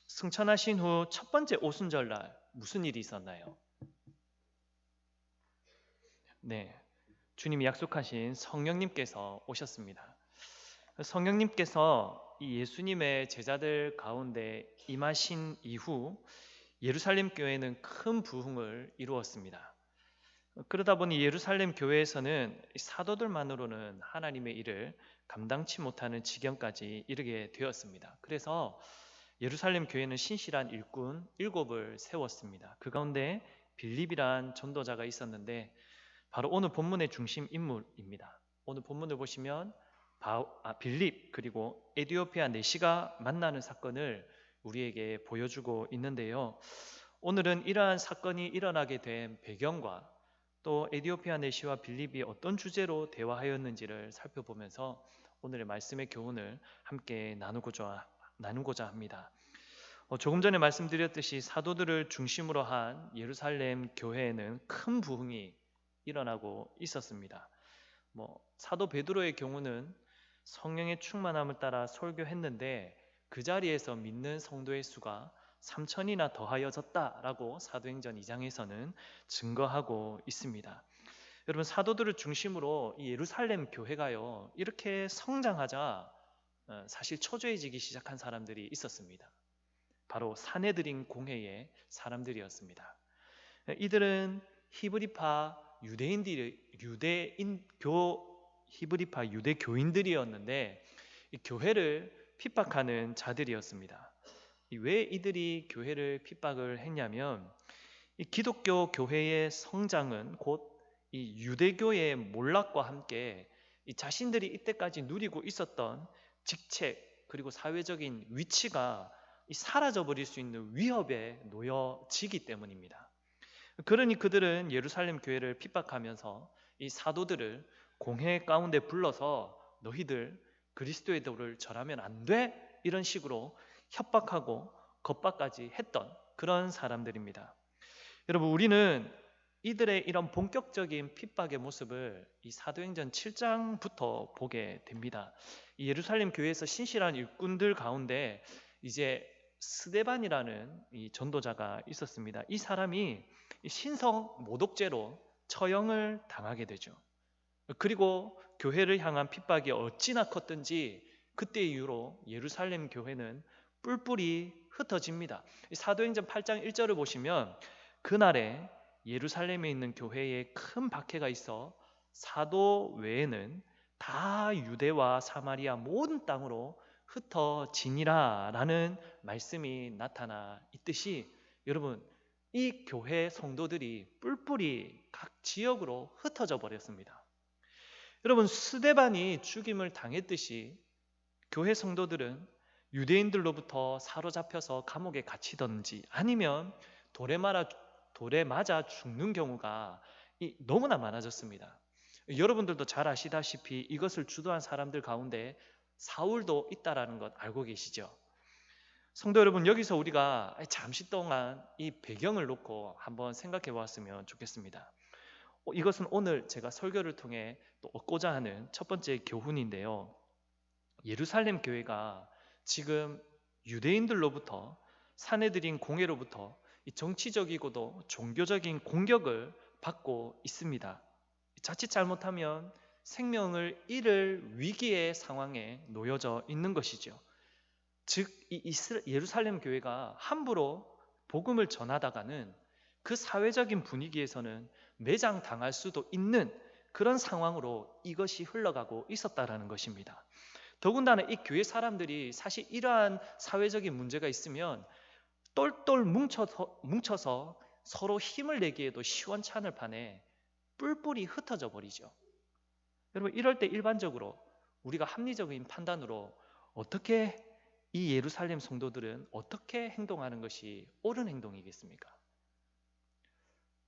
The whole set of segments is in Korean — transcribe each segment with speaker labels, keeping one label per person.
Speaker 1: 승천하신 후 첫 번째 오순절날 무슨 일이 있었나요? 네, 주님이 약속하신 성령님께서 오셨습니다. 성령님께서 이 예수님의 제자들 가운데 임하신 이후 예루살렘 교회는 큰 부흥을 이루었습니다. 그러다 보니 예루살렘 교회에서는 사도들만으로는 하나님의 일을 감당치 못하는 지경까지 이르게 되었습니다. 그래서 예루살렘 교회는 신실한 일꾼 7을 세웠습니다. 그 가운데 빌립이란 전도자가 있었는데 바로 오늘 본문의 중심 인물입니다. 오늘 본문을 보시면 빌립 그리고 에디오피아 내시가 만나는 사건을 우리에게 보여주고 있는데요. 오늘은 이러한 사건이 일어나게 된 배경과 또 에디오피아 내시와 빌립이 어떤 주제로 대화하였는지를 살펴보면서 오늘의 말씀의 교훈을 함께 나누고자 합니다. 조금 전에 말씀드렸듯이 사도들을 중심으로 한 예루살렘 교회에는 큰 부흥이 일어나고 있었습니다. 사도 베드로의 경우는 성령의 충만함을 따라 설교했는데 그 자리에서 믿는 성도의 수가 3천이나 더하여졌다라고 사도행전 2장에서는 증거하고 있습니다. 여러분, 사도들을 중심으로 이 예루살렘 교회가요 이렇게 성장하자 사실 초조해지기 시작한 사람들이 있었습니다. 바로 사내들인 공회의 사람들이었습니다. 이들은 히브리파 유대 교인들이었는데 이 교회를 핍박하는 자들이었습니다. 왜 이들이 교회를 핍박을 했냐면 이 기독교 교회의 성장은 곧 이 유대교의 몰락과 함께 이 자신들이 이때까지 누리고 있었던 직책 그리고 사회적인 위치가 사라져 버릴 수 있는 위협에 놓여지기 때문입니다. 그러니 그들은 예루살렘 교회를 핍박하면서 이 사도들을 공회 가운데 불러서 너희들 그리스도의 도를 절하면 안 돼? 이런 식으로 협박하고 겁박까지 했던 그런 사람들입니다. 여러분, 우리는 이들의 이런 본격적인 핍박의 모습을 이 사도행전 7장부터 보게 됩니다. 이 예루살렘 교회에서 신실한 일꾼들 가운데 이제 스데반이라는 이 전도자가 있었습니다. 이 사람이 신성 모독죄로 처형을 당하게 되죠. 그리고 교회를 향한 핍박이 어찌나 컸든지 그때 이후로 예루살렘 교회는 뿔뿔이 흩어집니다. 사도행전 8장 1절을 보시면 그날에 예루살렘에 있는 교회에 큰 박해가 있어 사도 외에는 다 유대와 사마리아 모든 땅으로 흩어지니라 라는 말씀이 나타나 있듯이 여러분, 이 교회 성도들이 뿔뿔이 각 지역으로 흩어져 버렸습니다. 여러분, 스데반이 죽임을 당했듯이 교회 성도들은 유대인들로부터 사로잡혀서 감옥에 갇히던지 아니면 돌에 맞아 죽는 경우가 너무나 많아졌습니다. 여러분들도 잘 아시다시피 이것을 주도한 사람들 가운데 사울도 있다라는 것 알고 계시죠? 성도 여러분, 여기서 우리가 잠시 동안 이 배경을 놓고 한번 생각해 보았으면 좋겠습니다. 이것은 오늘 제가 설교를 통해 또 얻고자 하는 첫 번째 교훈인데요. 예루살렘 교회가 지금 유대인들로부터 사내들인 공회로부터 이 정치적이고도 종교적인 공격을 받고 있습니다. 자칫 잘못하면 생명을 잃을 위기의 상황에 놓여져 있는 것이죠. 즉, 예루살렘 교회가 함부로 복음을 전하다가는 그 사회적인 분위기에서는 매장당할 수도 있는 그런 상황으로 이것이 흘러가고 있었다라는 것입니다. 더군다나 이 교회 사람들이 사실 이러한 사회적인 문제가 있으면 똘똘 뭉쳐서 서로 힘을 내기에도 시원찮을 판에 뿔뿔이 흩어져 버리죠. 여러분, 이럴 때 일반적으로 우리가 합리적인 판단으로 어떻게 이 예루살렘 성도들은 어떻게 행동하는 것이 옳은 행동이겠습니까?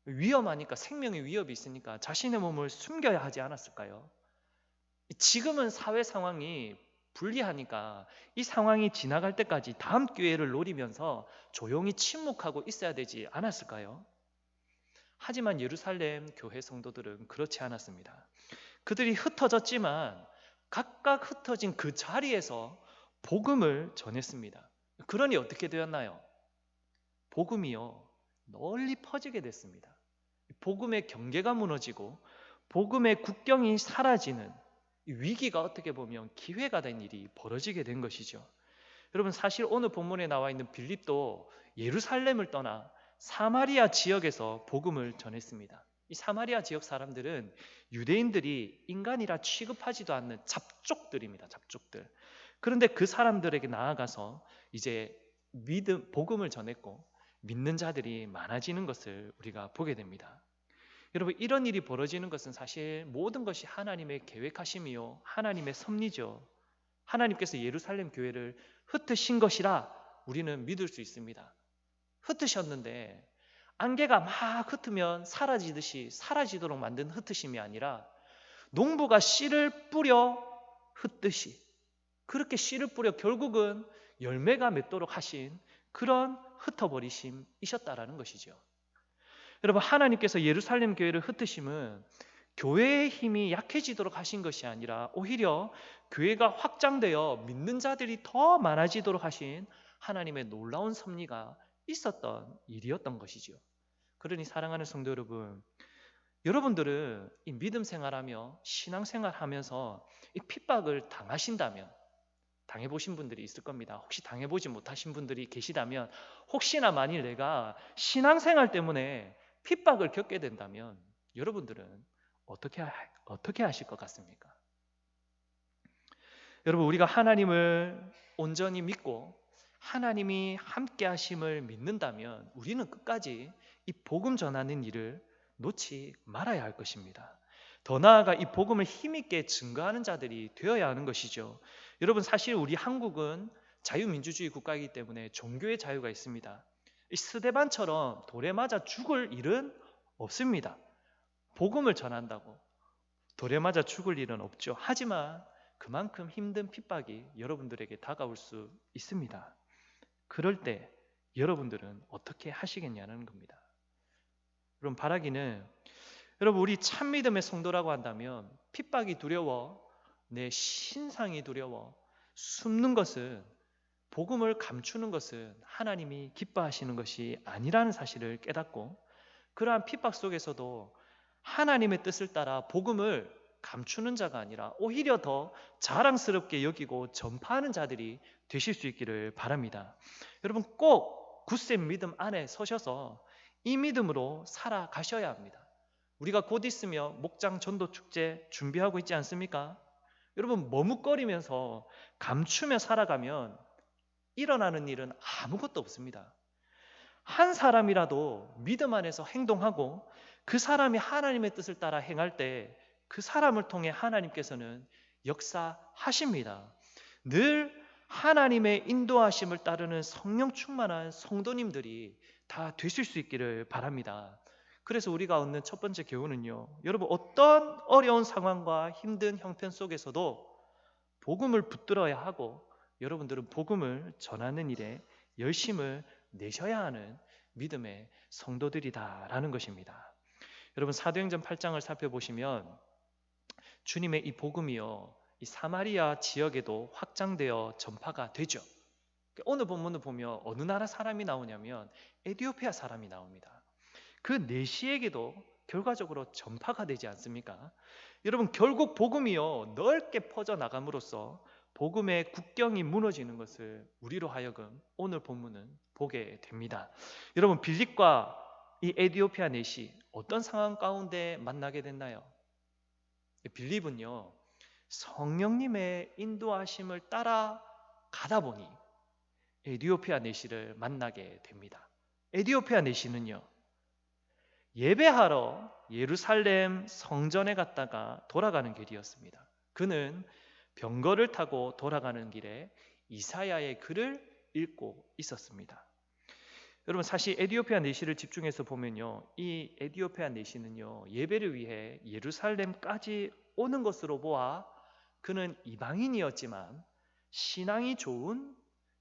Speaker 1: 위험하니까, 생명의 위협이 있으니까 자신의 몸을 숨겨야 하지 않았을까요? 지금은 사회 상황이 불리하니까 이 상황이 지나갈 때까지 다음 기회를 노리면서 조용히 침묵하고 있어야 되지 않았을까요? 하지만 예루살렘 교회 성도들은 그렇지 않았습니다. 그들이 흩어졌지만 각각 흩어진 그 자리에서 복음을 전했습니다. 그러니 어떻게 되었나요? 복음이요 널리 퍼지게 됐습니다. 복음의 경계가 무너지고 복음의 국경이 사라지는 이 위기가 어떻게 보면 기회가 된 일이 벌어지게 된 것이죠. 여러분 사실 오늘 본문에 나와 있는 빌립도 예루살렘을 떠나 사마리아 지역에서 복음을 전했습니다. 이 사마리아 지역 사람들은 유대인들이 인간이라 취급하지도 않는 잡족들입니다. 잡족들. 그런데 그 사람들에게 나아가서 이제 복음을 전했고 믿는 자들이 많아지는 것을 우리가 보게 됩니다. 여러분 이런 일이 벌어지는 것은 사실 모든 것이 하나님의 계획하심이요 하나님의 섭리죠. 하나님께서 예루살렘 교회를 흩으신 것이라 우리는 믿을 수 있습니다. 흩으셨는데 안개가 막 흩으면 사라지듯이 사라지도록 만든 흩으심이 아니라 농부가 씨를 뿌려 흩듯이 그렇게 씨를 뿌려 결국은 열매가 맺도록 하신 그런 흩어버리심이셨다라는 것이죠. 여러분 하나님께서 예루살렘 교회를 흩으심은 교회의 힘이 약해지도록 하신 것이 아니라 오히려 교회가 확장되어 믿는 자들이 더 많아지도록 하신 하나님의 놀라운 섭리가 있었던 일이었던 것이죠. 그러니 사랑하는 성도 여러분, 여러분들은 이 믿음 생활하며 신앙 생활하면서 이 핍박을 당하신다면 당해보신 분들이 있을 겁니다. 혹시 당해보지 못하신 분들이 계시다면 혹시나 만일 내가 신앙생활 때문에 핍박을 겪게 된다면 여러분들은 어떻게 하실 것 같습니까? 여러분 우리가 하나님을 온전히 믿고 하나님이 함께 하심을 믿는다면 우리는 끝까지 이 복음 전하는 일을 놓지 말아야 할 것입니다. 더 나아가 이 복음을 힘있게 증거하는 자들이 되어야 하는 것이죠. 여러분 사실 우리 한국은 자유민주주의 국가이기 때문에 종교의 자유가 있습니다. 이 스데반처럼 돌에 맞아 죽을 일은 없습니다. 복음을 전한다고 돌에 맞아 죽을 일은 없죠. 하지만 그만큼 힘든 핍박이 여러분들에게 다가올 수 있습니다. 그럴 때 여러분들은 어떻게 하시겠냐는 겁니다. 여러분 바라기는 여러분 우리 참 믿음의 성도라고 한다면 핍박이 두려워 내 신상이 두려워 숨는 것은 복음을 감추는 것은 하나님이 기뻐하시는 것이 아니라는 사실을 깨닫고 그러한 핍박 속에서도 하나님의 뜻을 따라 복음을 감추는 자가 아니라 오히려 더 자랑스럽게 여기고 전파하는 자들이 되실 수 있기를 바랍니다. 여러분 꼭 굳센 믿음 안에 서셔서 이 믿음으로 살아가셔야 합니다. 우리가 곧 있으면 목장 전도 축제 준비하고 있지 않습니까? 여러분 머뭇거리면서 감추며 살아가면 일어나는 일은 아무것도 없습니다. 한 사람이라도 믿음 안에서 행동하고 그 사람이 하나님의 뜻을 따라 행할 때 그 사람을 통해 하나님께서는 역사하십니다. 늘 하나님의 인도하심을 따르는 성령 충만한 성도님들이 다 되실 수 있기를 바랍니다. 그래서 우리가 얻는 첫 번째 교훈은요, 여러분 어떤 어려운 상황과 힘든 형편 속에서도 복음을 붙들어야 하고 여러분들은 복음을 전하는 일에 열심을 내셔야 하는 믿음의 성도들이다라는 것입니다. 여러분 사도행전 8장을 살펴보시면 주님의 이 복음이요 이 사마리아 지역에도 확장되어 전파가 되죠. 오늘 본문을 보면 어느 나라 사람이 나오냐면 에티오피아 사람이 나옵니다. 그 내시에게도 결과적으로 전파가 되지 않습니까? 여러분 결국 복음이요 넓게 퍼져나감으로써 복음의 국경이 무너지는 것을 우리로 하여금 오늘 본문은 보게 됩니다. 여러분 빌립과 이 에티오피아 내시 어떤 상황 가운데 만나게 됐나요? 빌립은요 성령님의 인도하심을 따라 가다 보니 에티오피아 내시를 만나게 됩니다. 에티오피아 내시는요 예배하러 예루살렘 성전에 갔다가 돌아가는 길이었습니다. 그는 병거를 타고 돌아가는 길에 이사야의 글을 읽고 있었습니다. 여러분 사실 에티오피아 내시를 집중해서 보면요 이 에티오피아 내시는요 예배를 위해 예루살렘까지 오는 것으로 보아 그는 이방인이었지만 신앙이 좋은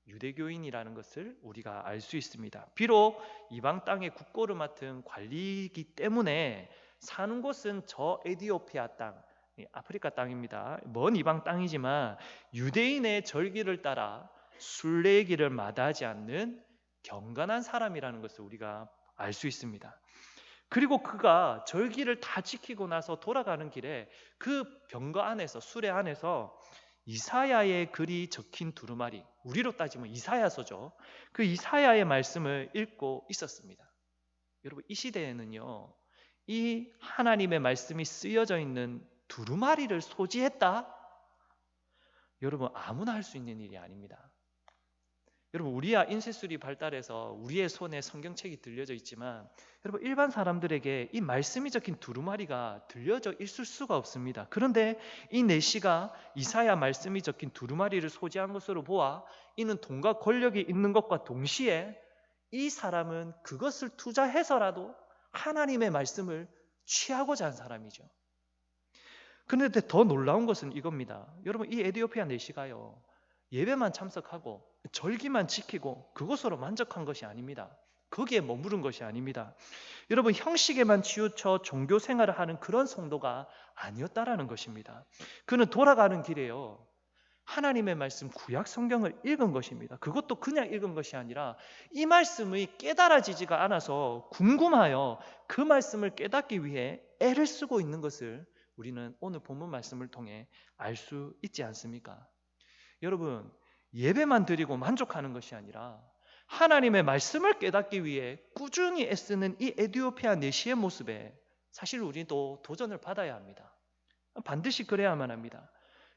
Speaker 1: 유대교인이라는 것을 우리가 알 수 있습니다. 비록 이방 땅의 국고를 맡은 관리이기 때문에 사는 곳은 저 에티오피아 땅, 아프리카 땅입니다. 먼 이방 땅이지만 유대인의 절기를 따라 순례의 길을 마다하지 않는 경건한 사람이라는 것을 우리가 알 수 있습니다. 그리고 그가 절기를 다 지키고 나서 돌아가는 길에 그 병거 안에서, 수레 안에서 이사야의 글이 적힌 두루마리, 우리로 따지면 이사야서죠. 그 이사야의 말씀을 읽고 있었습니다. 여러분, 이 시대에는요, 이 하나님의 말씀이 쓰여져 있는 두루마리를 소지했다? 여러분, 아무나 할 수 있는 일이 아닙니다. 여러분, 우리야 인쇄술이 발달해서 우리의 손에 성경책이 들려져 있지만, 여러분, 일반 사람들에게 이 말씀이 적힌 두루마리가 들려져 있을 수가 없습니다. 그런데 이 내시가 이사야 말씀이 적힌 두루마리를 소지한 것으로 보아 이는 돈과 권력이 있는 것과 동시에 이 사람은 그것을 투자해서라도 하나님의 말씀을 취하고자 한 사람이죠. 그런데 더 놀라운 것은 이겁니다. 여러분, 이 에디오피아 내시가요, 예배만 참석하고 절기만 지키고 그것으로 만족한 것이 아닙니다. 거기에 머무른 것이 아닙니다. 여러분, 형식에만 치우쳐 종교 생활을 하는 그런 성도가 아니었다라는 것입니다. 그는 돌아가는 길에요, 하나님의 말씀 구약 성경을 읽은 것입니다. 그것도 그냥 읽은 것이 아니라 이 말씀이 깨달아지지가 않아서 궁금하여 그 말씀을 깨닫기 위해 애를 쓰고 있는 것을 우리는 오늘 본문 말씀을 통해 알 수 있지 않습니까? 여러분, 예배만 드리고 만족하는 것이 아니라 하나님의 말씀을 깨닫기 위해 꾸준히 애쓰는 이 에디오피아 내시의 모습에 사실 우리도 도전을 받아야 합니다. 반드시 그래야만 합니다.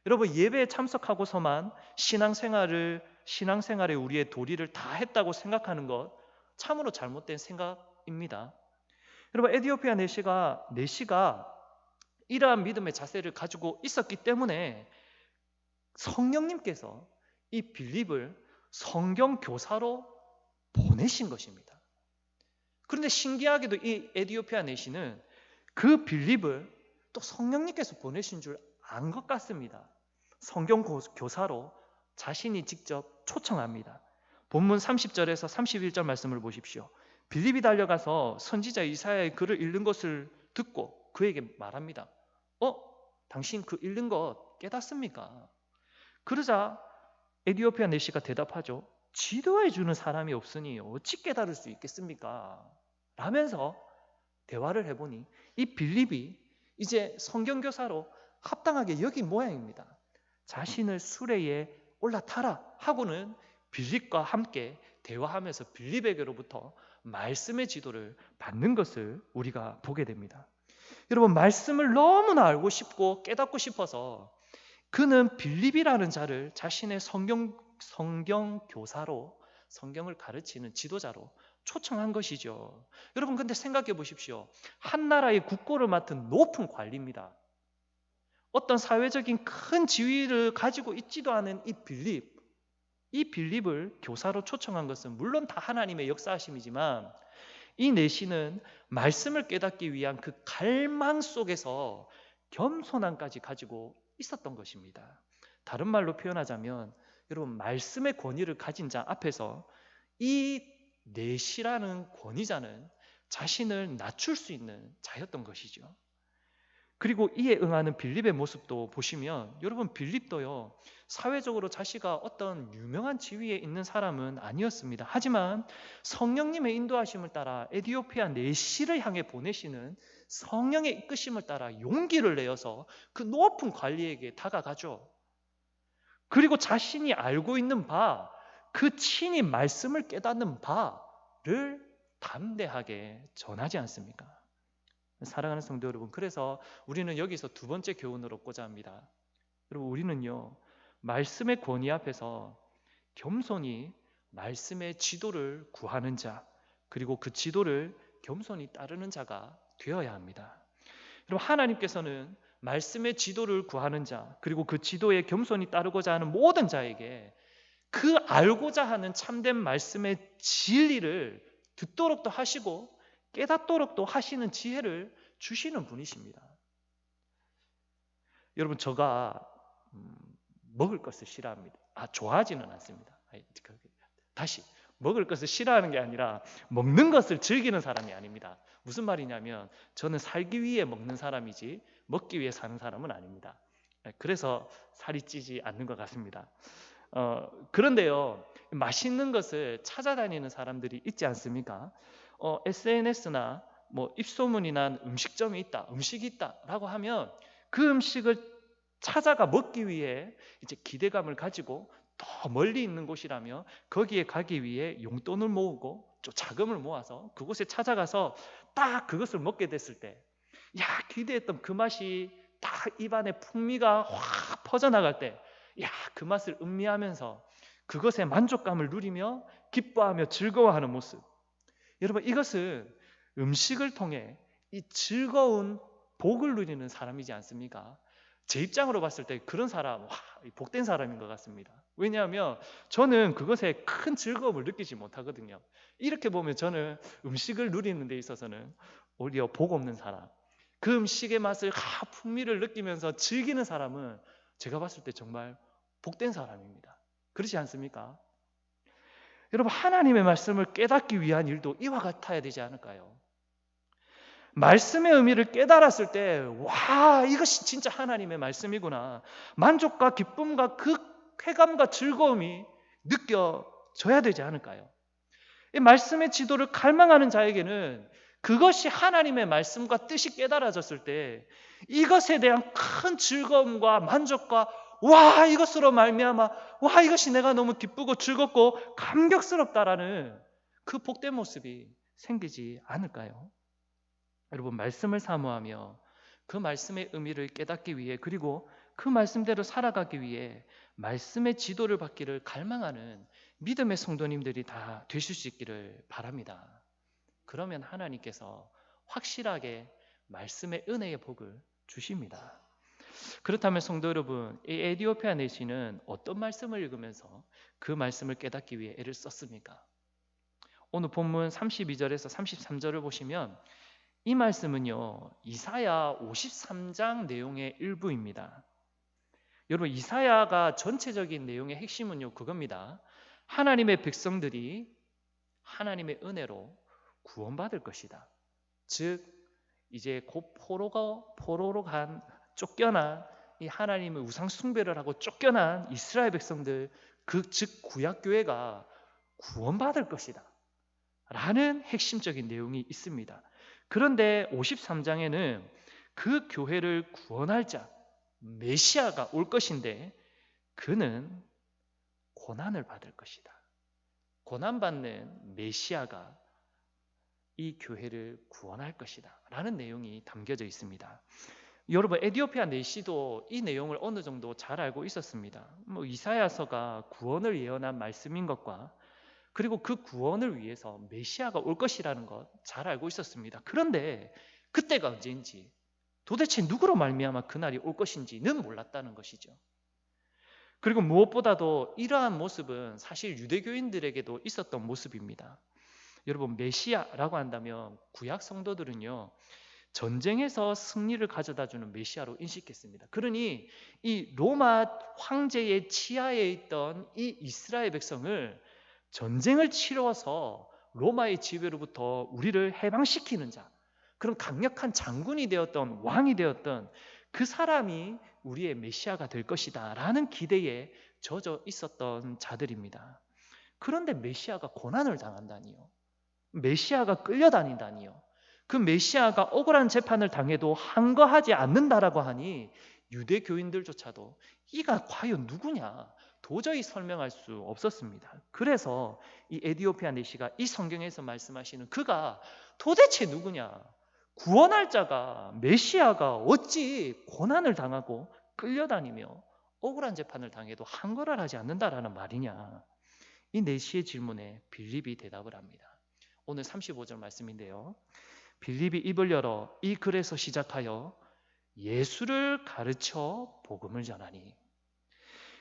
Speaker 1: 여러분, 예배에 참석하고서만 신앙생활에 우리의 도리를 다 했다고 생각하는 것 참으로 잘못된 생각입니다. 여러분, 에디오피아 내시가 이러한 믿음의 자세를 가지고 있었기 때문에 성령님께서 이 빌립을 성경 교사로 보내신 것입니다. 그런데 신기하게도 이 에디오피아 내시는 그 빌립을 또 성령님께서 보내신 줄 안 것 같습니다. 성경 교사로 자신이 직접 초청합니다. 본문 30절에서 31절 말씀을 보십시오. 빌립이 달려가서 선지자 이사야의 글을 읽는 것을 듣고 그에게 말합니다. 당신 그 읽는 것 깨닫습니까? 그러자 에디오피아 내시가 대답하죠. 지도해 주는 사람이 없으니 어찌 깨달을 수 있겠습니까? 라면서 대화를 해보니 이 빌립이 이제 성경교사로 합당하게 여긴 모양입니다. 자신을 수레에 올라타라 하고는 빌립과 함께 대화하면서 빌립에게로부터 말씀의 지도를 받는 것을 우리가 보게 됩니다. 여러분, 말씀을 너무나 알고 싶고 깨닫고 싶어서 그는 빌립이라는 자를 자신의 성경 교사로, 성경을 가르치는 지도자로 초청한 것이죠. 여러분, 근데 생각해 보십시오. 한 나라의 국고를 맡은 높은 관리입니다. 어떤 사회적인 큰 지위를 가지고 있지도 않은 이 빌립을 교사로 초청한 것은 물론 다 하나님의 역사하심이지만 이 내시는 말씀을 깨닫기 위한 그 갈망 속에서 겸손함까지 가지고 있었던 것입니다. 다른 말로 표현하자면 여러분, 말씀의 권위를 가진 자 앞에서 이 내시라는 권위자는 자신을 낮출 수 있는 자였던 것이죠. 그리고 이에 응하는 빌립의 모습도 보시면 여러분, 빌립도요, 사회적으로 자기가 어떤 유명한 지위에 있는 사람은 아니었습니다. 하지만 성령님의 인도하심을 따라 에디오피아 내시를 향해 보내시는 성령의 이끄심을 따라 용기를 내어서 그 높은 관리에게 다가가죠. 그리고 자신이 알고 있는 바, 그 친히 말씀을 깨닫는 바를 담대하게 전하지 않습니까? 사랑하는 성도 여러분, 그래서 우리는 여기서 두 번째 교훈을 얻고자 합니다. 여러분, 우리는요, 말씀의 권위 앞에서 겸손히 말씀의 지도를 구하는 자, 그리고 그 지도를 겸손히 따르는 자가 되어야 합니다. 여러분, 하나님께서는 말씀의 지도를 구하는 자, 그리고 그 지도에 겸손히 따르고자 하는 모든 자에게 그 알고자 하는 참된 말씀의 진리를 듣도록도 하시고 깨닫도록도 하시는 지혜를 주시는 분이십니다. 여러분, 제가 먹을 것을 싫어합니다. 좋아하지는 않습니다. 다시, 먹을 것을 싫어하는 게 아니라 먹는 것을 즐기는 사람이 아닙니다. 무슨 말이냐면 저는 살기 위해 먹는 사람이지 먹기 위해 사는 사람은 아닙니다. 그래서 살이 찌지 않는 것 같습니다. 그런데요, 맛있는 것을 찾아다니는 사람들이 있지 않습니까? SNS나 뭐 입소문이 난 음식점이 있다, 음식이 있다라고 하면 그 음식을 찾아가 먹기 위해 이제 기대감을 가지고 더 멀리 있는 곳이라며 거기에 가기 위해 용돈을 모으고 좀 자금을 모아서 그곳에 찾아가서 딱 그것을 먹게 됐을 때, 야, 기대했던 그 맛이 딱 입안에 풍미가 확 퍼져나갈 때, 야, 그 맛을 음미하면서 그것의 만족감을 누리며 기뻐하며 즐거워하는 모습. 여러분, 이것은 음식을 통해 이 즐거운 복을 누리는 사람이지 않습니까? 제 입장으로 봤을 때 그런 사람, 와, 복된 사람인 것 같습니다. 왜냐하면 저는 그것에 큰 즐거움을 느끼지 못하거든요. 이렇게 보면 저는 음식을 누리는 데 있어서는 오히려 복 없는 사람, 그 음식의 맛을 풍미를 느끼면서 즐기는 사람은 제가 봤을 때 정말 복된 사람입니다. 그렇지 않습니까? 여러분, 하나님의 말씀을 깨닫기 위한 일도 이와 같아야 되지 않을까요? 말씀의 의미를 깨달았을 때, 와, 이것이 진짜 하나님의 말씀이구나, 만족과 기쁨과 그 쾌감과 즐거움이 느껴져야 되지 않을까요? 이 말씀의 지도를 갈망하는 자에게는 그것이 하나님의 말씀과 뜻이 깨달아졌을 때 이것에 대한 큰 즐거움과 만족과, 와, 이것으로 말미암아, 와, 이것이 내가 너무 기쁘고 즐겁고 감격스럽다라는 그 복된 모습이 생기지 않을까요? 여러분, 말씀을 사모하며 그 말씀의 의미를 깨닫기 위해, 그리고 그 말씀대로 살아가기 위해 말씀의 지도를 받기를 갈망하는 믿음의 성도님들이 다 되실 수 있기를 바랍니다. 그러면 하나님께서 확실하게 말씀의 은혜의 복을 주십니다. 그렇다면 성도 여러분, 이 에디오피아 내시는 어떤 말씀을 읽으면서 그 말씀을 깨닫기 위해 애를 썼습니까? 오늘 본문 32절에서 33절을 보시면 이 말씀은요, 이사야 53장 내용의 일부입니다. 여러분, 이사야가 전체적인 내용의 핵심은요, 그겁니다. 하나님의 백성들이 하나님의 은혜로 구원받을 것이다. 즉, 이제 곧 포로로 쫓겨난 이 하나님의 우상 숭배를 하고 쫓겨난 이스라엘 백성들, 즉 구약교회가 구원받을 것이다 라는 핵심적인 내용이 있습니다. 그런데 53장에는 그 교회를 구원할 자 메시아가 올 것인데 그는 고난을 받을 것이다. 고난받는 메시아가 이 교회를 구원할 것이다 라는 내용이 담겨져 있습니다. 여러분, 에디오피아 내시도 이 내용을 어느 정도 잘 알고 있었습니다. 이사야서가 구원을 예언한 말씀인 것과, 그리고 그 구원을 위해서 메시아가 올 것이라는 것 잘 알고 있었습니다. 그런데 그때가 언제인지, 도대체 누구로 말미암아 그날이 올 것인지는 몰랐다는 것이죠. 그리고 무엇보다도 이러한 모습은 사실 유대교인들에게도 있었던 모습입니다. 여러분, 메시아라고 한다면 구약 성도들은요, 전쟁에서 승리를 가져다주는 메시아로 인식했습니다. 그러니 이 로마 황제의 치하에 있던 이 이스라엘 백성을 전쟁을 치러서 로마의 지배로부터 우리를 해방시키는 자, 그런 강력한 장군이 되었던, 왕이 되었던 그 사람이 우리의 메시아가 될 것이다 라는 기대에 젖어 있었던 자들입니다. 그런데 메시아가 고난을 당한다니요, 메시아가 끌려다닌다니요, 그 메시아가 억울한 재판을 당해도 항거하지 않는다라고 하니 유대교인들조차도 이가 과연 누구냐 도저히 설명할 수 없었습니다. 그래서 이 에디오피아 내시가 이 성경에서 말씀하시는 그가 도대체 누구냐, 구원할 자가 메시아가 어찌 고난을 당하고 끌려다니며 억울한 재판을 당해도 항거를 하지 않는다라는 말이냐. 이 내시의 질문에 빌립이 대답을 합니다. 오늘 35절 말씀인데요, 빌립이 입을 열어 이 글에서 시작하여 예수를 가르쳐 복음을 전하니.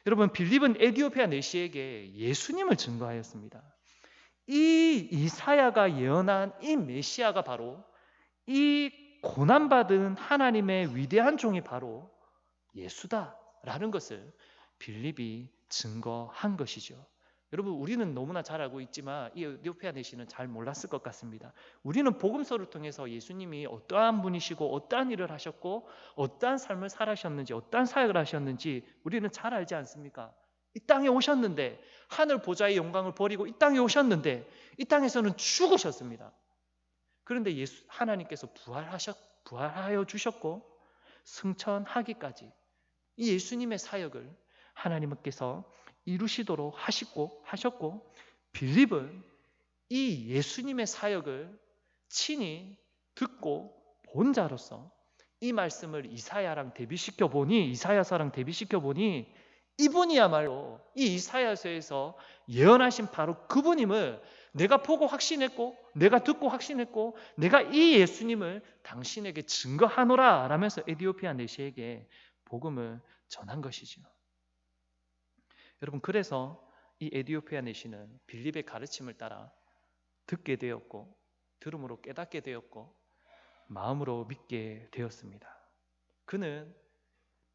Speaker 1: 여러분, 빌립은 에디오피아 내시에게 예수님을 증거하였습니다. 이 이사야가 예언한 이 메시아가 바로, 이 고난받은 하나님의 위대한 종이 바로 예수다라는 것을 빌립이 증거한 것이죠. 여러분, 우리는 너무나 잘 알고 있지만 이 에디오피아 내시는 잘 몰랐을 것 같습니다. 우리는 복음서를 통해서 예수님이 어떠한 분이시고 어떠한 일을 하셨고 어떠한 삶을 살아셨는지, 어떠한 사역을 하셨는지 우리는 잘 알지 않습니까? 이 땅에 오셨는데, 하늘 보좌의 영광을 버리고 이 땅에 오셨는데 이 땅에서는 죽으셨습니다. 그런데 하나님께서 부활하여 주셨고 승천하기까지 이 예수님의 사역을 하나님께서 이루시도록 하셨고, 빌립은 이 예수님의 사역을 친히 듣고 본 자로서 이 말씀을 이사야사랑 대비시켜 보니 이분이야말로 이 이사야서에서 예언하신 바로 그분임을 내가 보고 확신했고, 내가 듣고 확신했고, 내가 이 예수님을 당신에게 증거하노라 라면서 에디오피아 내시에게 복음을 전한 것이죠. 여러분, 그래서 이 에디오피아 내시는 빌립의 가르침을 따라 듣게 되었고, 들음으로 깨닫게 되었고, 마음으로 믿게 되었습니다. 그는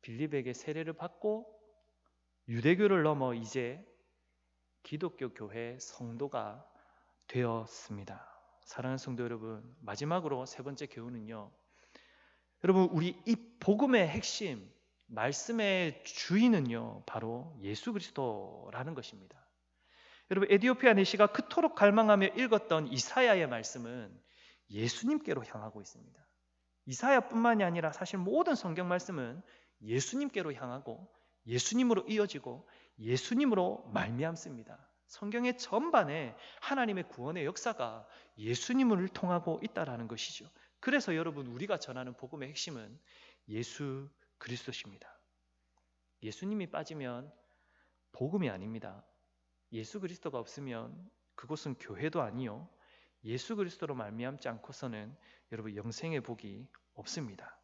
Speaker 1: 빌립에게 세례를 받고 유대교를 넘어 이제 기독교 교회 성도가 되었습니다. 사랑하는 성도 여러분, 마지막으로 세 번째 교훈은요, 여러분, 우리 이 복음의 핵심, 말씀의 주인은요 바로 예수 그리스도라는 것입니다. 여러분, 에디오피아 내시가 그토록 갈망하며 읽었던 이사야의 말씀은 예수님께로 향하고 있습니다. 이사야뿐만이 아니라 사실 모든 성경 말씀은 예수님께로 향하고 예수님으로 이어지고 예수님으로 말미암습니다. 성경의 전반에 하나님의 구원의 역사가 예수님을 통하고 있다라는 것이죠. 그래서 여러분, 우리가 전하는 복음의 핵심은 예수 그리스도십니다. 예수님이 빠지면 복음이 아닙니다. 예수 그리스도가 없으면 그곳은 교회도 아니요, 예수 그리스도로 말미암지 않고서는 여러분 영생의 복이 없습니다.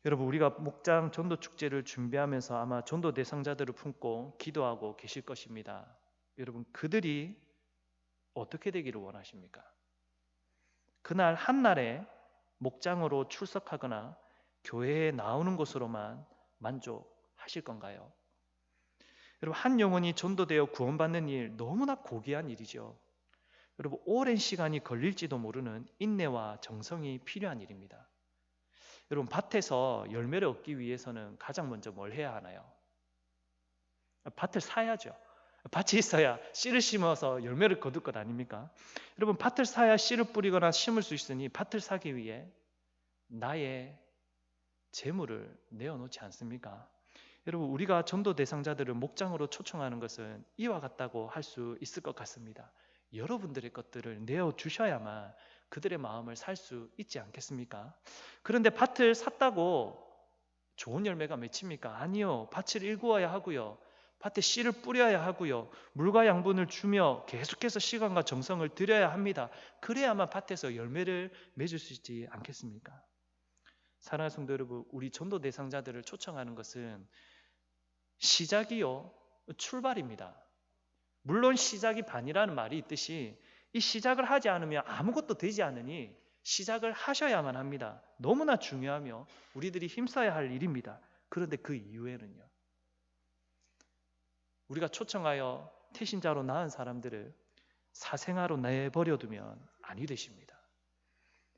Speaker 1: 여러분, 우리가 목장 전도 축제를 준비하면서 아마 전도 대상자들을 품고 기도하고 계실 것입니다. 여러분, 그들이 어떻게 되기를 원하십니까? 그날 한날에 목장으로 출석하거나 교회에 나오는 것으로만 만족하실 건가요? 여러분, 한 영혼이 전도되어 구원받는 일, 너무나 고귀한 일이죠. 여러분, 오랜 시간이 걸릴지도 모르는 인내와 정성이 필요한 일입니다. 여러분, 밭에서 열매를 얻기 위해서는 가장 먼저 뭘 해야 하나요? 밭을 사야죠. 밭이 있어야 씨를 심어서 열매를 거둘 것 아닙니까? 여러분, 밭을 사야 씨를 뿌리거나 심을 수 있으니 밭을 사기 위해 나의 재물을 내어놓지 않습니까? 여러분, 우리가 전도 대상자들을 목장으로 초청하는 것은 이와 같다고 할 수 있을 것 같습니다. 여러분들의 것들을 내어주셔야만 그들의 마음을 살 수 있지 않겠습니까? 그런데 밭을 샀다고 좋은 열매가 맺힙니까? 아니요. 밭을 일구어야 하고요, 밭에 씨를 뿌려야 하고요, 물과 양분을 주며 계속해서 시간과 정성을 들여야 합니다. 그래야만 밭에서 열매를 맺을 수 있지 않겠습니까? 사랑하는 성도 여러분, 우리 전도 대상자들을 초청하는 것은 시작이요, 출발입니다. 물론 시작이 반이라는 말이 있듯이 이 시작을 하지 않으면 아무것도 되지 않으니 시작을 하셔야만 합니다. 너무나 중요하며 우리들이 힘써야 할 일입니다. 그런데 그 이후에는요, 우리가 초청하여 태신자로 낳은 사람들을 사생아로 내버려두면 아니 되십니다.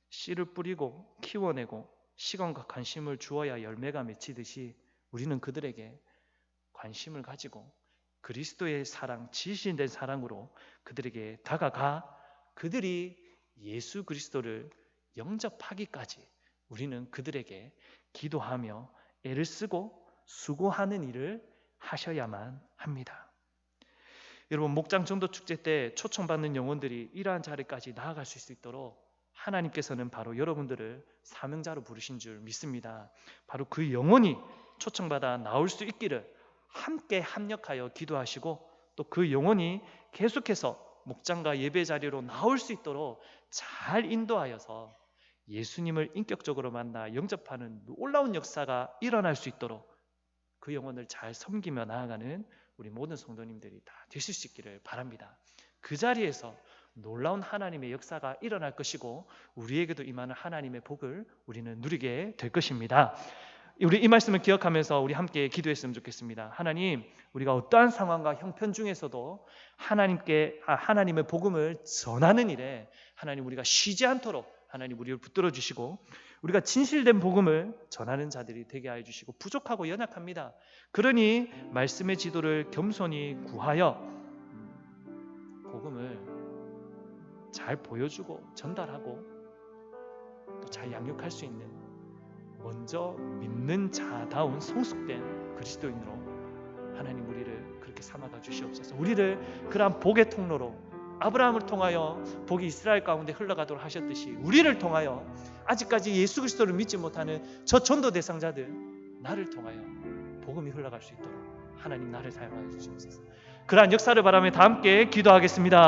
Speaker 1: 씨를 뿌리고 키워내고 시간과 관심을 주어야 열매가 맺히듯이 우리는 그들에게 관심을 가지고 그리스도의 사랑, 지신된 사랑으로 그들에게 다가가 그들이 예수 그리스도를 영접하기까지 우리는 그들에게 기도하며 애를 쓰고 수고하는 일을 하셔야만 합니다. 여러분, 목장 전도 축제 때 초청받는 영혼들이 이러한 자리까지 나아갈 수 있도록 하나님께서는 바로 여러분들을 사명자로 부르신 줄 믿습니다. 바로 그 영혼이 초청받아 나올 수 있기를 함께 합력하여 기도하시고, 또 그 영혼이 계속해서 목장과 예배 자리로 나올 수 있도록 잘 인도하여서 예수님을 인격적으로 만나 영접하는 놀라운 역사가 일어날 수 있도록 그 영혼을 잘 섬기며 나아가는 우리 모든 성도님들이 다 되실 수 있기를 바랍니다. 그 자리에서 놀라운 하나님의 역사가 일어날 것이고 우리에게도 임하는 하나님의 복을 우리는 누리게 될 것입니다. 우리 이 말씀을 기억하면서 우리 함께 기도했으면 좋겠습니다. 하나님, 우리가 어떠한 상황과 형편 중에서도 하나님의 복음을 전하는 일에 하나님 우리가 쉬지 않도록 하나님 우리를 붙들어 주시고, 우리가 진실된 복음을 전하는 자들이 되게 하여 주시고, 부족하고 연약합니다. 그러니 말씀의 지도를 겸손히 구하여 복음을 잘 보여주고 전달하고 또 잘 양육할 수 있는, 먼저 믿는 자다운 성숙된 그리스도인으로 하나님 우리를 그렇게 삼아가 주시옵소서. 우리를 그러한 복의 통로로, 아브라함을 통하여 복이 이스라엘 가운데 흘러가도록 하셨듯이 우리를 통하여 아직까지 예수 그리스도를 믿지 못하는 저 전도 대상자들, 나를 통하여 복음이 흘러갈 수 있도록 하나님 나를 사용하여 주시옵소서. 그러한 역사를 바라며 다 함께 기도하겠습니다.